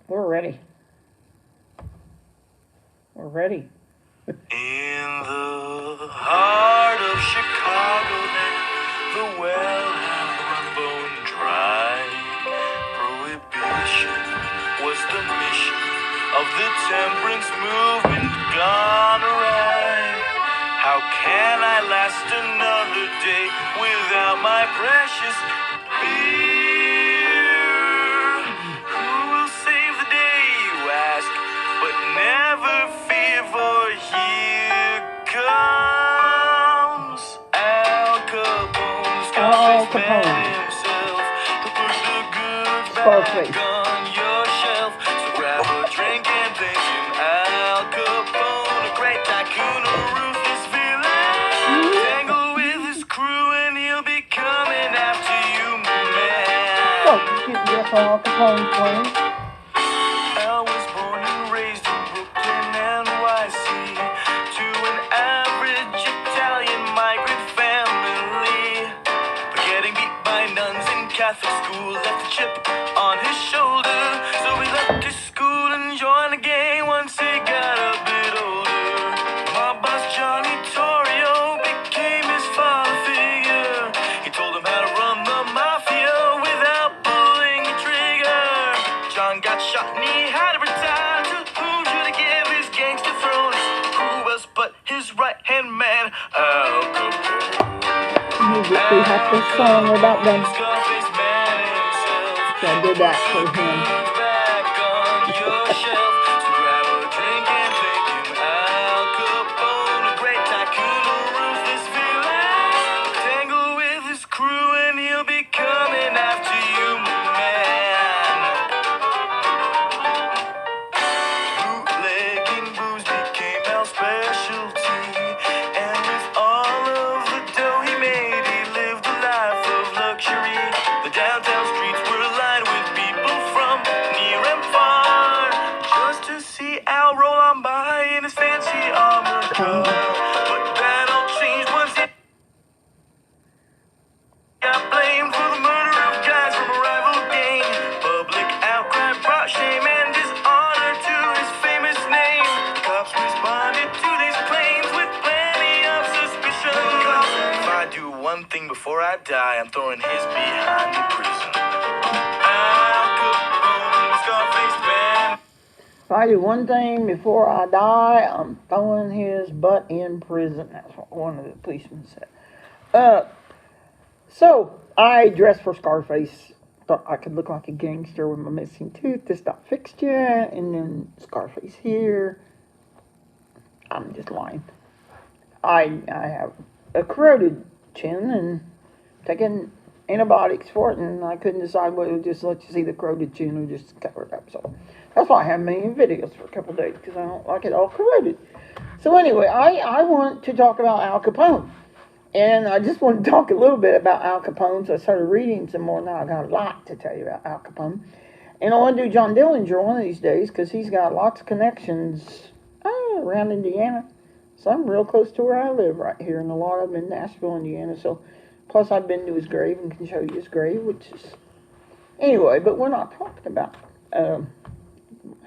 We're ready. We're ready. In the heart of Chicago, the well had run bone dry. Prohibition was the mission of the temperance movement gone awry. How can I last another day without my precious beer? Who will save the day, you ask? But never fear, for here comes Al Capone, Scarface man himself, who put the goods back on your shelf. So grab a drink and thank him, Al Capone, a great tycoon, a ruthless villain. Tangle with his crew and he'll be coming after you, man. So, you get Al Capone playing. Al was born and raised in Brooklyn, NYC, to an average Italian migrant family. But getting beat by nuns in Catholic school left a chip on his shoulder. So he left his school and joined the gang once he got a bit older. Mob boss Johnny Torrio became his father figure. He told him how to run the mafia without pulling the trigger. John got shot and he had to retire. To whom should he give his gangster throne? Who else but his right-hand man, Al Capone? We have this song about them. Scarface man himself. So I did that for him. Back on your shelf. So grab a drink and thank him, Al Capone, a great tycoon, a ruthless villain. Tangle with his crew and he'll be coming after you, man. Bootlegging booze became Al's specialty, and with all of the dough he made, he lived a life of luxury. The downtown streets were lined with people from near and far, just to see Al roll on by in his fancy armored car. But that all changed once he got blamed for the murder of guys from a rival gang. Public outcry brought shame and dishonor to his famous name. Cops responded to these claims with plenty of suspicion. If I do one thing before I die, I'm throwing his behind the prison. Al Capone, Scarface man. If I do one thing before I die, I'm throwing his butt in prison. That's what one of the policemen said. So I dressed for Scarface. Thought I could look like a gangster with my missing tooth. This not fixed yet. And then Scarface here. I'm just lying. I have a corroded chin and taking antibiotics for it, and I couldn't decide whether to just let you see the corroded chin or just cover it up. So that's why I haven't made any videos for a couple of days, because I don't like it all corroded. So anyway, I want to talk about Al Capone. And I just want to talk a little bit about Al Capone. So I started reading some more. Now I got a lot to tell you about Al Capone. And I want to do John Dillinger one of these days, because he's got lots of connections around Indiana. Some real close to where I live right here, and a lot of them in Nashville, Indiana. So, plus I've been to his grave and can show you his grave, which is... Anyway, but we're not talking about... hair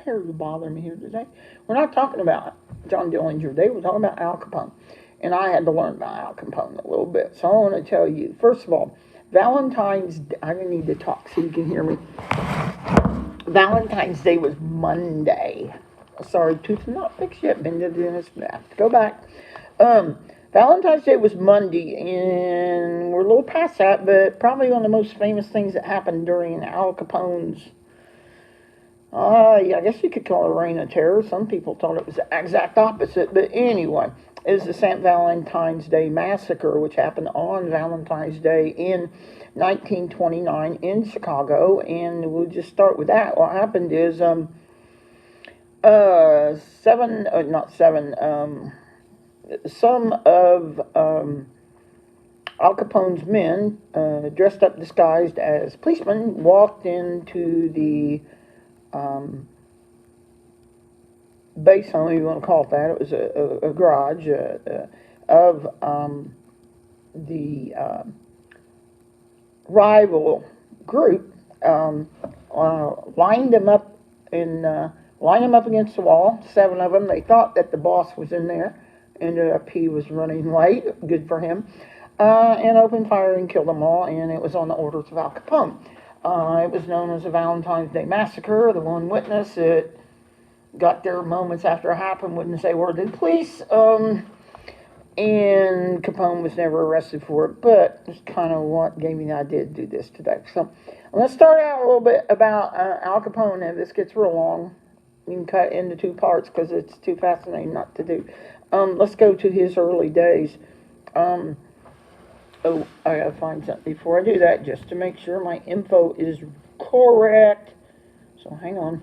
will bother me here today. We're not talking about John Dillinger today. We're talking about Al Capone. And I had to learn about Al Capone a little bit. So I want to tell you, first of all, Valentine's Day... I need to talk so you can hear me. Valentine's Day was Monday. Sorry, tooth not fixed yet. Been to the dentist, but I have to go back. Valentine's Day was Monday, and we're a little past that, but probably one of the most famous things that happened during Al Capone's, I guess you could call it a reign of terror. Some people thought it was the exact opposite, but anyway, it was the St. Valentine's Day Massacre, which happened on Valentine's Day in 1929 in Chicago, and we'll just start with that. What happened is, some of Al Capone's men, dressed up disguised as policemen, walked into the base, I don't know if you want to call it that. It was a garage of the rival group, lined them up and line them up against the wall, 7 of them. They thought that the boss was in there. Ended up he was running late, good for him, and opened fire and killed them all, and it was on the orders of Al Capone. It was known as the Valentine's Day Massacre. The one witness that got there moments after it happened wouldn't say a word to the police, and Capone was never arrested for it, but it's kind of what gave me the idea to do this today. So let's start out a little bit about Al Capone, and this gets real long. You can cut into 2 parts because it's too fascinating not to do. Let's go to his early days. Oh, I gotta find something before I do that, just to make sure my info is correct. So hang on.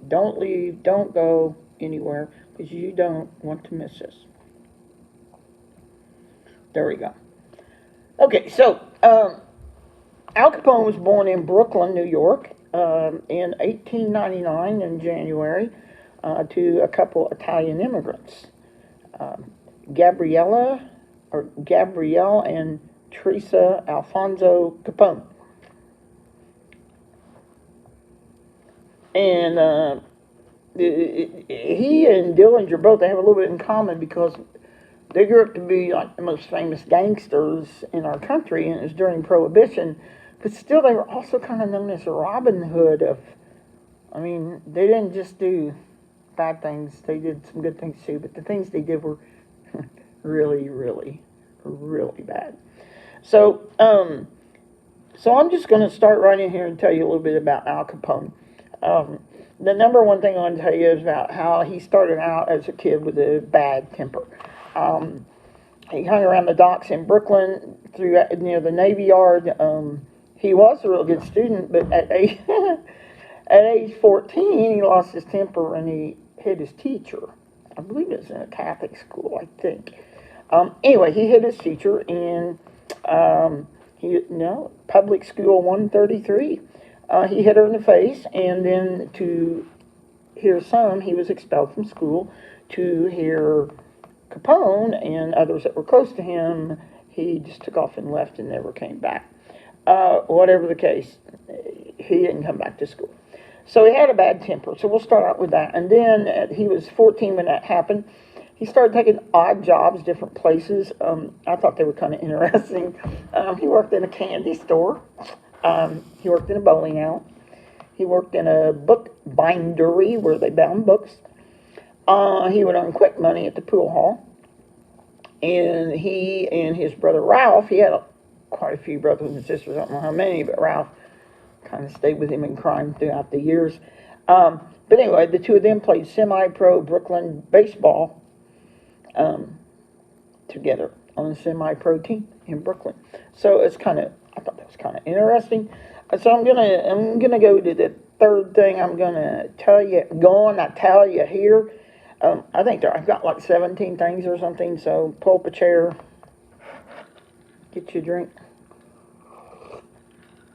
Don't leave, don't go anywhere, because you don't want to miss this. There we go. Okay, so Al Capone was born in Brooklyn, New York, in 1899 in January, to a couple Italian immigrants, Gabrielle and Teresa Alfonso Capone. And he and Dillinger both, they have a little bit in common because they grew up to be like the most famous gangsters in our country, and it was during Prohibition. But still, they were also kind of known as the Robin Hood of, I mean, they didn't just do bad things, they did some good things too, but the things they did were really, really, really bad. So, I'm just going to start right in here and tell you a little bit about Al Capone. The number one thing I want to tell you is about how he started out as a kid with a bad temper. He hung around the docks in Brooklyn, through near the Navy Yard. He was a real good student, but at age 14, he lost his temper and he hit his teacher. I believe it was in a Catholic school, I think. Anyway, he hit his teacher in public school 133. He hit her in the face, and then to hear some, he was expelled from school. To hear Capone and others that were close to him, he just took off and left and never came back. Whatever the case, he didn't come back to school. So he had a bad temper. So we'll start out with that. And then he was 14 when that happened. He started taking odd jobs, different places. I thought they were kind of interesting. He worked in a candy store. He worked in a bowling alley. He worked in a book bindery where they bound books. He would earn quick money at the pool hall. And he and his brother Ralph, he had quite a few brothers and sisters, I don't know how many, but Ralph kind of stayed with him in crime throughout the years. But anyway, the two of them played semi-pro Brooklyn baseball together on a semi-pro team in Brooklyn. So I thought that was kind of interesting. So I'm gonna go to the third thing I'm gonna tell you here. I think I've got like 17 things or something. So pull up a chair, get you a drink,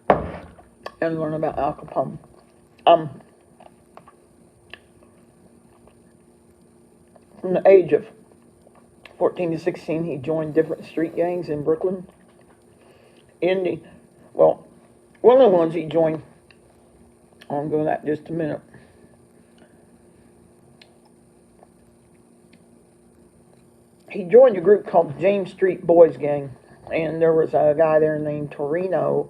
and learn about Al Capone. From the age of 14 to 16, he joined different street gangs in Brooklyn. One of the ones he joined, I'll go to that in just a minute. He joined a group called the James Street Boys Gang, and there was a guy there named Torino,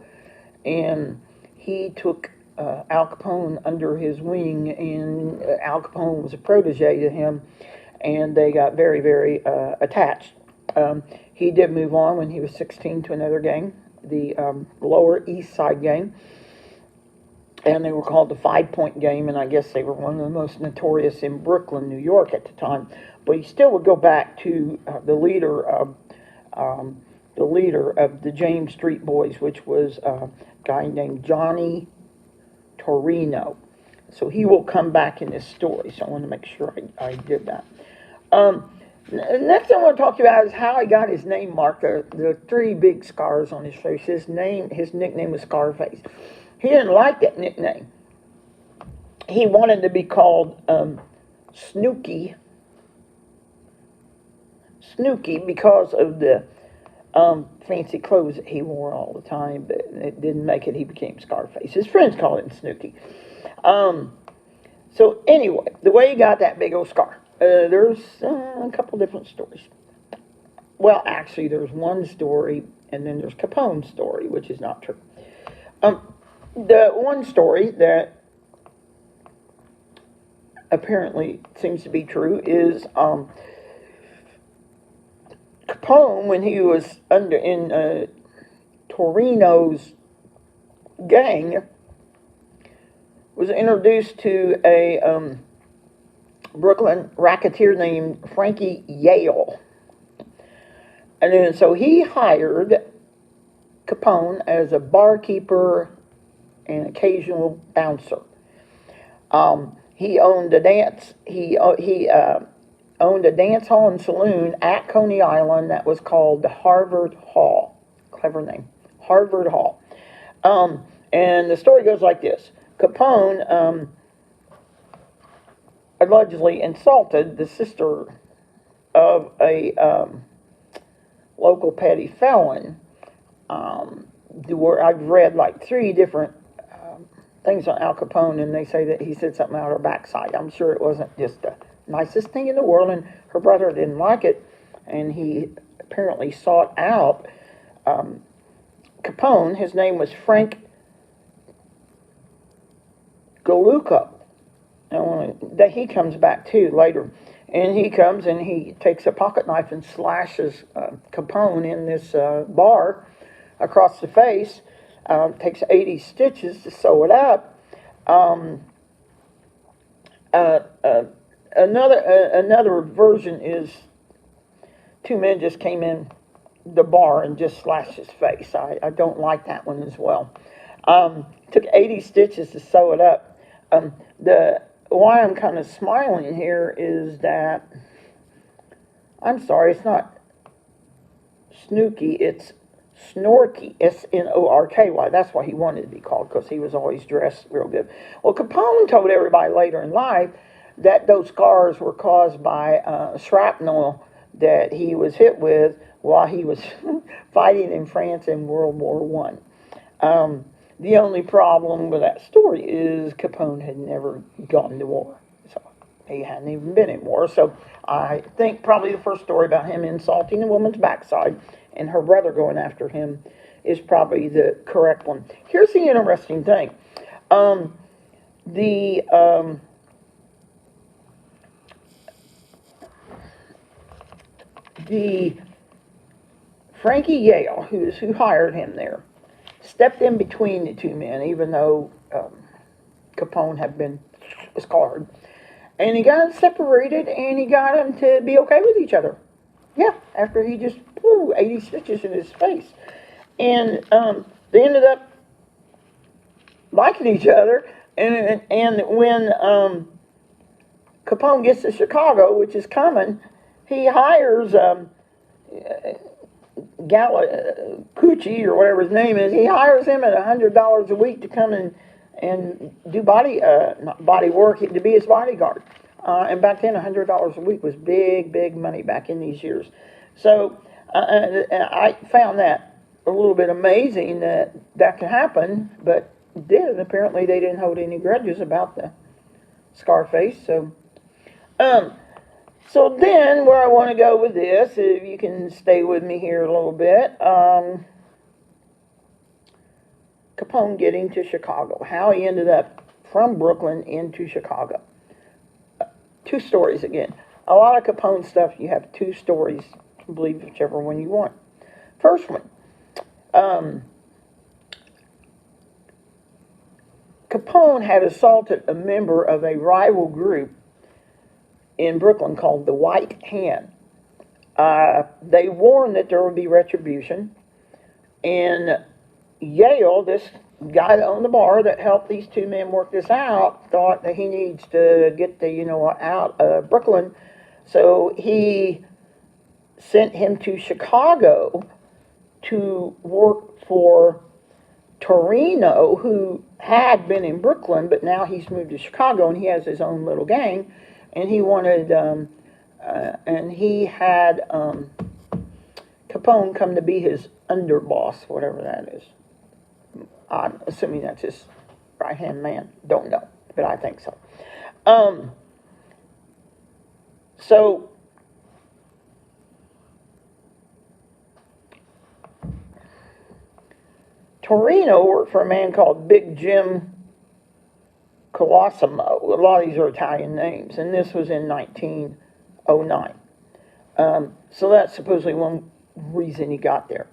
and he took Al Capone under his wing, and Al Capone was a protege to him, and they got very, very attached. He did move on when he was 16 to another gang, the Lower East Side Gang, and they were called the 5 Point Gang, and I guess they were one of the most notorious in Brooklyn, New York at the time. But he still would go back to the leader of the James Street Boys, which was a guy named Johnny Torino. So he will come back in this story. So I want to make sure I did that. Next thing I want to talk about is how he got his name marked. The 3 big scars on his face. His nickname was Scarface. He didn't like that nickname. He wanted to be called Snooky because of the fancy clothes that he wore all the time, but it didn't make it. He became Scarface. His friends called him Snooky. So anyway, the way he got that big old scar, there's a couple different stories. Well, actually, there's one story, and then there's Capone's story, which is not true. The one story that apparently seems to be true is Capone, when he was in Torino's gang, was introduced to a Brooklyn racketeer named Frankie Yale. And then so he hired Capone as a barkeeper and occasional bouncer. He owned a dance. He owned a dance hall and saloon at Coney Island that was called the Harvard Hall. Clever name, Harvard Hall. And the story goes like this: Capone allegedly insulted the sister of a local petty felon. I've read like 3 different things on Al Capone, and they say that he said something out her backside. I'm sure it wasn't just the nicest thing in the world, and her brother didn't like it, and he apparently sought out Capone. His name was Frank Goluco. And that he comes back too later, and he comes and he takes a pocket knife and slashes Capone in this bar across the face. Takes 80 stitches to sew it up. Another version is 2 men just came in the bar and just slashed his face. I don't like that one as well. Took 80 stitches to sew it up. Why I'm kind of smiling here is that, I'm sorry, it's not Snooky, it's Snorky, S-N-O-R-K-Y. That's what he wanted to be called, because he was always dressed real good. Well, Capone told everybody later in life that those scars were caused by shrapnel that he was hit with while he was fighting in France in World War I. The only problem with that story is Capone had never gone to war. So he hadn't even been in war. So I think probably the first story about him insulting a woman's backside and her brother going after him is probably the correct one. Here's the interesting thing. The Frankie Yale, who hired him there, stepped in between the 2 men, even though Capone had been scarred. And he got them separated, and he got them to be okay with each other. Yeah, after he just blew 80 stitches in his face. And they ended up liking each other. And when Capone gets to Chicago, which is coming, he hires Cucci, or whatever his name is. He hires him at $100 a week to come and do not body work, to be his bodyguard. And back then, $100 a week was big money back in these years. So I found that a little bit amazing that could happen, but it did. Apparently, they didn't hold any grudges about the Scarface. So then, where I want to go with this, if you can stay with me here a little bit, Capone getting to Chicago, how he ended up from Brooklyn into Chicago. 2 stories again. A lot of Capone stuff, you have 2 stories. You can believe whichever one you want. First one. Capone had assaulted a member of a rival group in Brooklyn called the White Hand. They warned that there would be retribution, and Yale, this guy that owned the bar that helped these 2 men work this out, thought that he needs to get out of Brooklyn, so he sent him to Chicago to work for Torino, who had been in Brooklyn, but now he's moved to Chicago and he has his own little gang. And he wanted, and he had Capone come to be his underboss, whatever that is. I'm assuming that's his right-hand man. Don't know, but I think so. Um, so Torino worked for a man called Big Jim Colosimo. A lot of these are Italian names, and this was in 1909. So that's supposedly one reason he got there.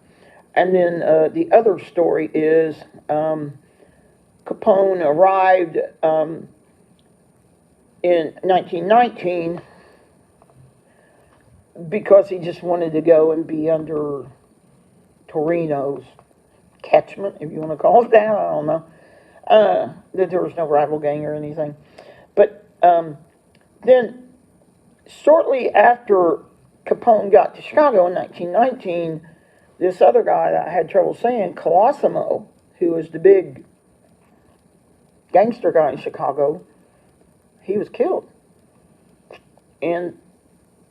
And then the other story is Capone arrived in 1919 because he just wanted to go and be under Torino's catchment, if you want to call it that. I don't know. That there was no rival gang or anything. But then, shortly after Capone got to Chicago in 1919, this other guy that I had trouble saying, Colosimo, who was the big gangster guy in Chicago, he was killed. And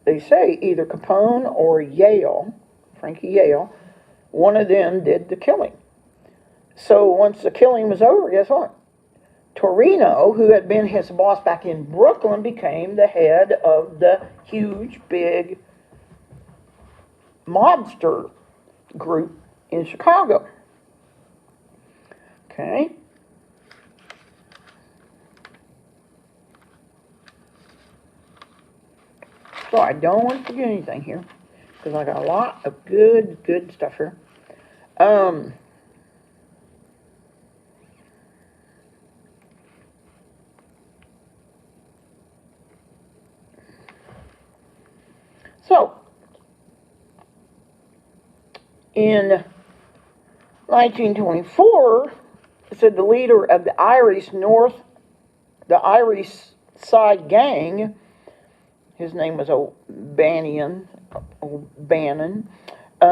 they say either Capone or Yale, Frankie Yale, one of them did the killing. So once the killing was over, guess what? Torino, who had been his boss back in Brooklyn, became the head of the huge, big mobster group in Chicago. Okay. So I don't want to forget anything here, because I got a lot of good stuff here. So, in 1924, it said the leader of the Irish Side Gang, his name was O'Bannon.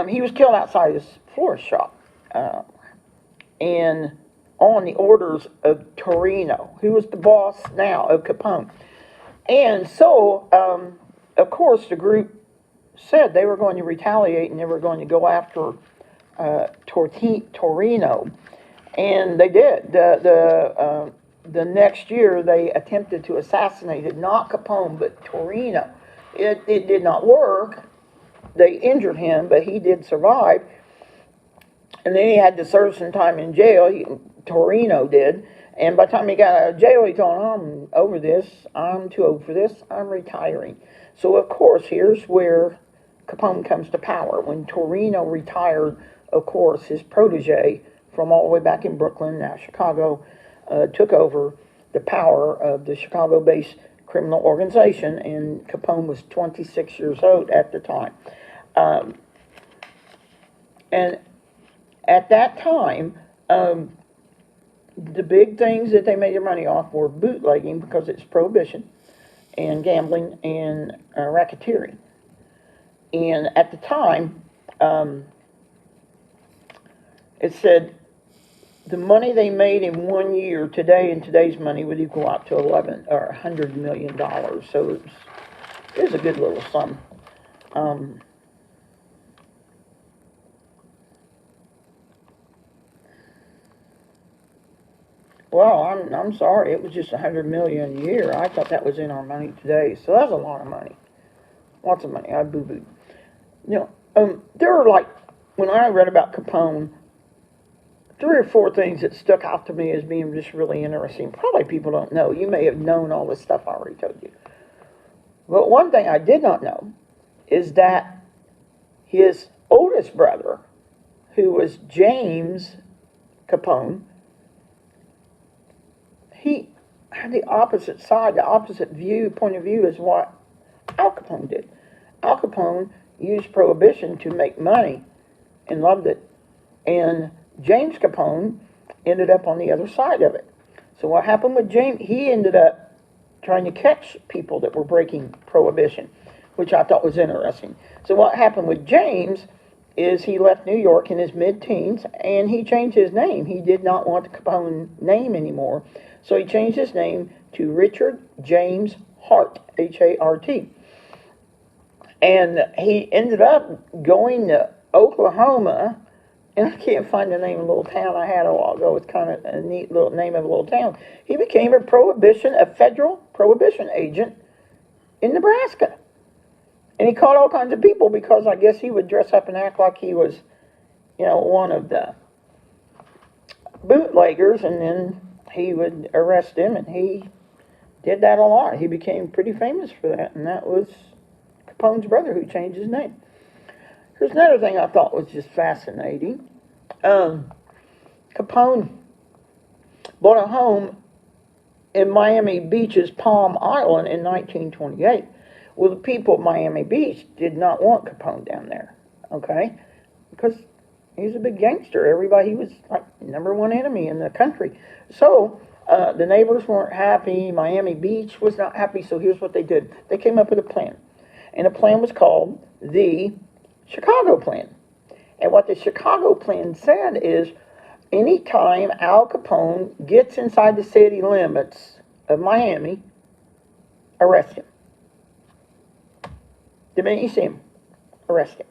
He was killed outside his florist shop, and on the orders of Torino, who was the boss now of Capone. And so, of course, the group said they were going to retaliate and they were going to go after Torino, and they did. The next year, they attempted to assassinate not Capone, but Torino. It did not work. They injured him, but he did survive. And then he had to serve some time in jail. Torino did. And by the time he got out of jail, he told him, I'm over this. I'm too old for this. I'm retiring. So, of course, here's where Capone comes to power. When Torino retired, of course, his protege from all the way back in Brooklyn, now Chicago, took over the power of the Chicago-based criminal organization, and Capone was 26 years old at the time. And at that time, the big things that they made their money off were bootlegging, because it's prohibition, and gambling, and racketeering. And at the time, it said the money they made in 1 year today, in today's money, would equal out to $100 million. So it was a good little sum. Well, I'm sorry, it was just $100 million a year. I thought that was in our money today. So that's a lot of money. Lots of money. I boo-booed. There are, like, when I read about Capone, 3 or 4 things that stuck out to me as being just really interesting. Probably people don't know. You may have known all this stuff I already told you. But one thing I did not know is that his oldest brother, who was James Capone, he had the opposite side, the opposite point of view as what Al Capone did. Al Capone used prohibition to make money and loved it. And James Capone ended up on the other side of it. So what happened with James, he ended up trying to catch people that were breaking prohibition, which I thought was interesting. So what happened with James is he left New York in his mid-teens, and he changed his name. He did not want the Capone name anymore, so he changed his name to Richard James Hart, H-A-R-T. And he ended up going to Oklahoma and I can't find the name of the little town I had a while ago. It's kind of a neat little name of a little town. He became a federal prohibition agent in Nebraska. And he caught all kinds of people because I guess he would dress up and act like he was, one of the bootleggers, and then he would arrest him, and he did that a lot. He became pretty famous for that, and that was Capone's brother who changed his name. Here's another thing I thought was just fascinating. Capone bought a home in Miami Beach's Palm Island in 1928. Well, the people of Miami Beach did not want Capone down there, okay? Because he was a big gangster. He was like #1 enemy in the country. So the neighbors weren't happy. Miami Beach was not happy. So here's what they did. They came up with a plan. And the plan was called the Chicago Plan. And what the Chicago Plan said is, anytime Al Capone gets inside the city limits of Miami, arrest him. The minute you see him, arrest him.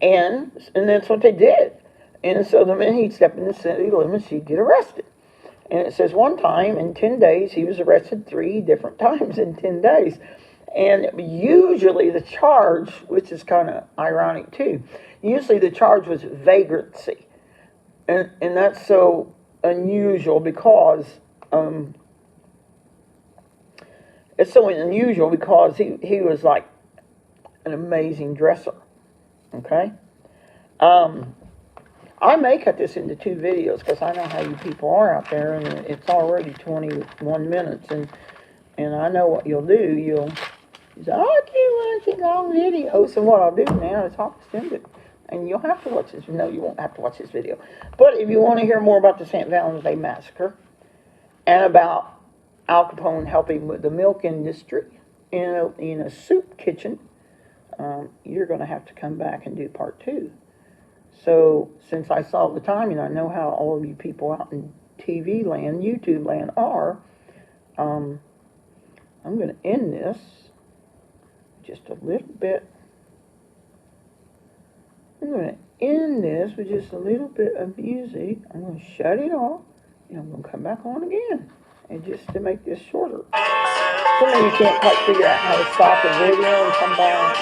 And that's what they did. And so the minute he'd step in the city limits, he'd get arrested. And it says one time in 10 days, he was arrested 3 different times in 10 days. And usually the charge, which is kind of ironic too, usually the charge was vagrancy. And that's so unusual because it's so unusual because he was like an amazing dresser. Okay? I may cut this into 2 videos because I know how you people are out there, and it's already 21 minutes, and I know what you'll do. You'll say, oh, I can't watch long videos. So what I'll do now is I'll extend it. And you'll have to watch this. No, you won't have to watch this video. But if you want to hear more about the St. Valentine's Day Massacre and about Al Capone helping with the milk industry in a soup kitchen, you're going to have to come back and do part 2. So since I saw the timing, I know how all of you people out in TV land, YouTube land are, I'm going to end this just a little bit. I'm going to end this with just a little bit of music. I'm going to shut it off, and I'm going to come back on again. And just to make this shorter. Some of you can't quite figure out how to stop a video and come back.